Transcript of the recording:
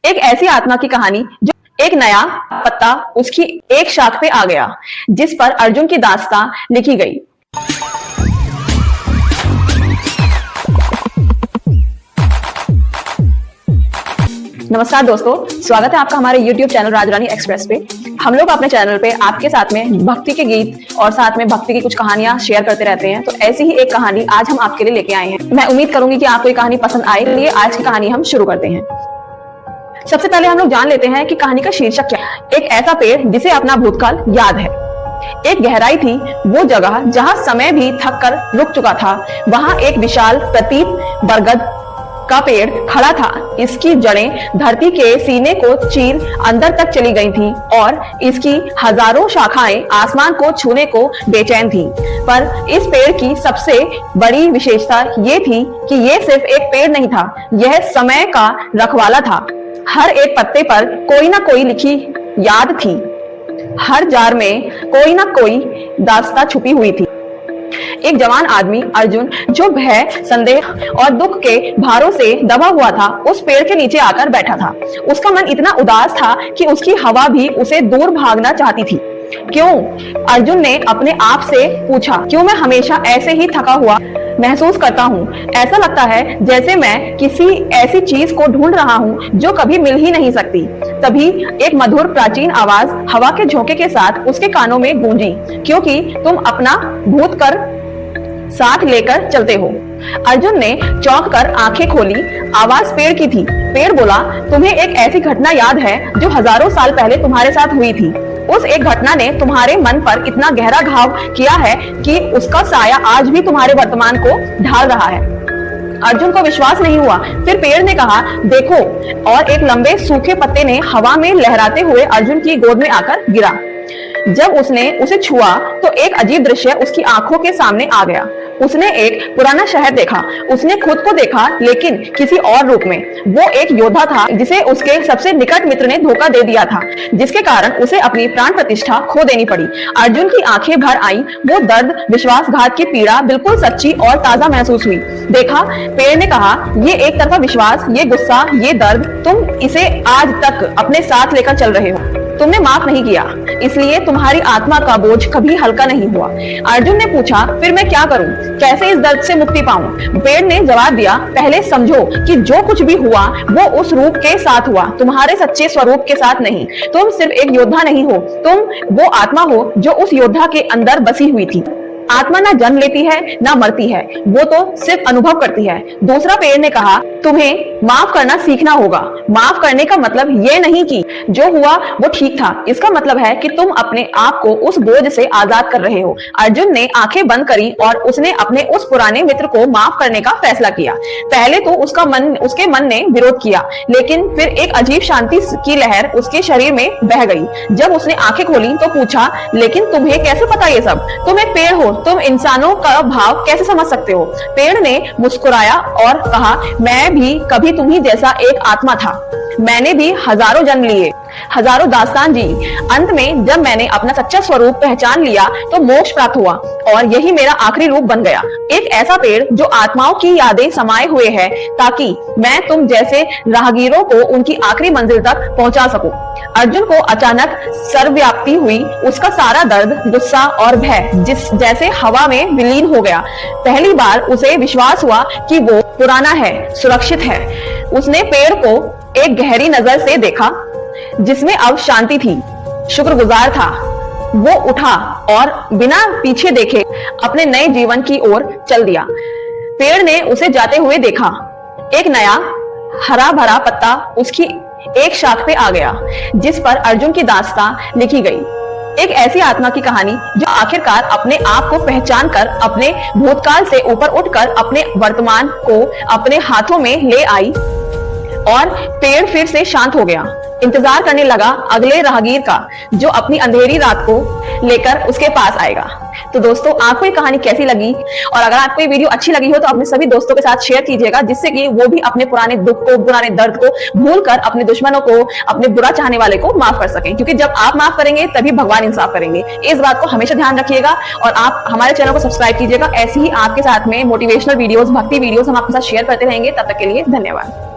एक ऐसी आत्मा की कहानी जो एक नया पत्ता उसकी एक शाख पे आ गया, जिस पर अर्जुन की दास्तां लिखी गई। नमस्कार दोस्तों, स्वागत है आपका हमारे YouTube चैनल राजरानी एक्सप्रेस पे। हम लोग अपने चैनल पे आपके साथ में भक्ति के गीत और साथ में भक्ति की कुछ कहानियां शेयर करते रहते हैं। तो ऐसी ही एक कहानी आज हम आपके लिए लेके आए हैं। मैं उम्मीद करूंगी कि आपको ये कहानी पसंद आए। लिए आज की कहानी हम शुरू करते हैं। सबसे पहले हम लोग जान लेते हैं कि कहानी का शीर्षक क्या है। एक ऐसा पेड़ जिसे अपना भूतकाल याद है। एक गहराई थी वो जगह जहां समय भी थक कर रुक चुका था। वहां एक विशाल प्रतीप बरगद का पेड़ खड़ा था। इसकी जड़ें धरती के सीने को चीर अंदर तक चली गई थी और इसकी हजारों शाखाएं आसमान को छूने को बेचैन थी। पर इस पेड़ की सबसे बड़ी विशेषता ये थी कि ये सिर्फ एक पेड़ नहीं था, यह समय का रखवाला था। हर एक पत्ते पर कोई ना कोई लिखी याद थी। हर जार में कोई ना कोई दास्तां छुपी हुई थी। एक जवान आदमी अर्जुन, जो भय, संदेह और दुख के भारों से दबा हुआ था, उस पेड़ के नीचे आकर बैठा था। उसका मन इतना उदास था कि उसकी हवा भी उसे दूर भागना चाहती थी। क्यों? अर्जुन ने अपने आप से पूछा। क्यों मैं हमेशा ऐसे ही थका हुआ महसूस करता हूँ? ऐसा लगता है जैसे मैं किसी ऐसी चीज को ढूंढ रहा हूँ जो कभी मिल ही नहीं सकती। तभी एक मधुर प्राचीन आवाज हवा के झोंके के साथ उसके कानों में गूंजी, क्योंकि तुम अपना भूत कर साथ लेकर चलते हो। अर्जुन ने चौंक कर आंखें खोली। आवाज पेड़ की थी। पेड़ बोला, तुम्हें एक ऐसी घटना याद है जो हजारों साल पहले तुम्हारे साथ हुई थी। उस एक घटना ने तुम्हारे मन पर इतना गहरा घाव किया है कि उसका साया आज भी तुम्हारे वर्तमान को ढाल रहा है। अर्जुन को विश्वास नहीं हुआ। फिर पेड़ ने कहा, देखो। और एक लंबे सूखे पत्ते ने हवा में लहराते हुए अर्जुन की गोद में आकर गिरा। जब उसने उसे छुआ तो एक अजीब दृश्य उसकी आंखों के सामने आ गया। उसने एक पुराना शहर देखा। उसने खुद को देखा, लेकिन किसी और रूप में। वो एक योद्धा था जिसे उसके सबसे निकट मित्र ने धोखा दे दिया था, जिसके कारण उसे अपनी प्राण प्रतिष्ठा खो देनी पड़ी। अर्जुन की आंखें भर आईं। वो दर्द, विश्वासघात की पीड़ा बिल्कुल सच्ची और ताजा महसूस हुई। देखा, पेड़ ने कहा, ये एक तरफा विश्वास, ये गुस्सा, ये दर्द, तुम इसे आज तक अपने साथ लेकर चल रहे हो। तुमने माफ नहीं किया, इसलिए तुम्हारी आत्मा का बोझ कभी हल्का नहीं हुआ। अर्जुन ने पूछा, फिर मैं क्या करूं? कैसे इस दर्द से मुक्ति पाऊं? पेड़ ने जवाब दिया, पहले समझो कि जो कुछ भी हुआ वो उस रूप के साथ हुआ, तुम्हारे सच्चे स्वरूप के साथ नहीं। तुम सिर्फ एक योद्धा नहीं हो, तुम वो आत्मा हो जो उस योद्धा के अंदर बसी हुई थी। आत्मा ना जन्म लेती है ना मरती है, वो तो सिर्फ अनुभव करती है। दूसरा पेड़ ने कहा, तुम्हें माफ करना सीखना होगा। माफ करने का मतलब ये नहीं कि जो हुआ वो ठीक था। इसका मतलब है कि तुम अपने आप को उस बोझ से आजाद कर रहे हो। अर्जुन ने आंखें बंद करी और उसने अपने उस पुराने मित्र को माफ करने का फैसला किया। पहले तो उसके मन ने विरोध किया, लेकिन फिर एक अजीब शांति की लहर उसके शरीर में बह गई। जब उसने आंखें खोली तो पूछा, लेकिन तुम्हें कैसे पता ये सब? तुम एक पेड़ हो, तुम इंसानों का भाव कैसे समझ सकते हो? पेड़ ने मुस्कुराया और कहा, मैं भी कभी तुम्ही जैसा एक आत्मा था। मैंने भी हजारों जन्म लिए, हजारों दास्तान जी। अंत में जब मैंने अपना सच्चा स्वरूप पहचान लिया तो मोक्ष प्राप्त हुआ और यही मेरा आखिरी रूप बन गया। एक ऐसा पेड़ जो आत्माओं की यादें समाये हुए है, ताकि मैं तुम जैसे राहगीरों को उनकी आखिरी मंजिल तक पहुंचा सकूं। अर्जुन को अचानक सर्वव्याप्ति हुई। उसका सारा दर्द, गुस्सा और भय जैसे हवा में विलीन हो गया। पहली बार उसे विश्वास हुआ कि वो पुराना है, सुरक्षित है। उसने पेड़ को एक गहरी नजर से देखा जिसमें अब शांति थी, शुक्रगुजार था। वो उठा और बिना पीछे देखे अपने नए जीवन की ओर चल दिया। पेड़ ने उसे जाते हुए देखा। एक नया हरा भरा पत्ता उसकी एक शाख पे आ गया, जिस पर अर्जुन की दास्तां लिखी गई। एक ऐसी आत्मा की कहानी जो आखिरकार अपने आप को पहचान कर अपने भूतकाल से ऊपर उठकर अपने वर्तमान को अपने हाथों में ले आई और पेड़ फिर से शांत हो गया। इंतजार करने लगा अगले राहगीर का, जो अपनी अंधेरी रात को लेकर उसके पास आएगा। तो दोस्तों, आपको ये कहानी कैसी लगी? और अगर आपको ये वीडियो अच्छी लगी हो तो अपने सभी दोस्तों के साथ शेयर कीजिएगा, जिससे कि वो भी अपने पुराने दुख को, पुराने दर्द को भूलकर अपने दुश्मनों को, अपने बुरा चाहने वाले को माफ कर सकें। क्योंकि जब आप माफ करेंगे तभी भगवान इंसाफ करेंगे। इस बात को हमेशा ध्यान रखिएगा और आप हमारे चैनल को सब्सक्राइब कीजिएगा। ऐसी ही आपके साथ में मोटिवेशनल वीडियोस, भक्ति वीडियोस हम आपके साथ शेयर करते रहेंगे। तब तक के लिए धन्यवाद।